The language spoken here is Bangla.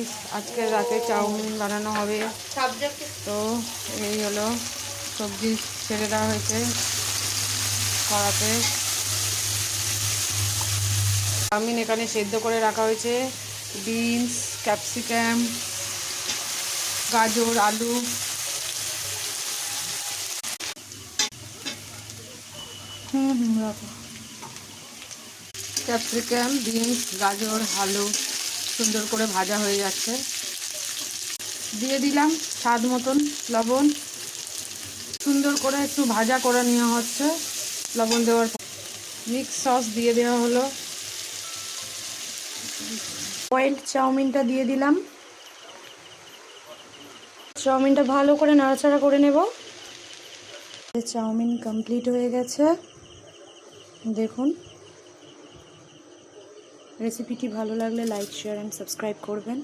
গাইস, আজকে রাতে চাউমিন বানানো হবে। তো এই হলো সবজি ছেড়ে দেওয়া হয়েছে কড়াতে। চাউমিন এখানে সেদ্ধ করে রাখা হয়েছে, বিনস, ক্যাপসিকাম, গাজর, আলু। রাখো। ক্যাপসিকাম, বিনস, গাজর, আলু সুন্দর করে ভাজা হয়ে যাচ্ছে। দিয়ে দিলাম স্বাদ মতন লবণ। সুন্দর করে একটু ভাজা করে নেওয়া হচ্ছে। লবণ দেওয়ার পর মিক্স সস দিয়ে দেওয়া হলো। বয়েলড চাউমিনটা দিয়ে দিলাম। চাউমিনটা ভালো করে নাড়াচাড়া করে নেব। চাউমিন কমপ্লিট হয়ে গেছে। দেখুন, রেসিপিটি ভালো লাগলে লাইক, শেয়ার অ্যান্ড সাবস্ক্রাইব করবেন।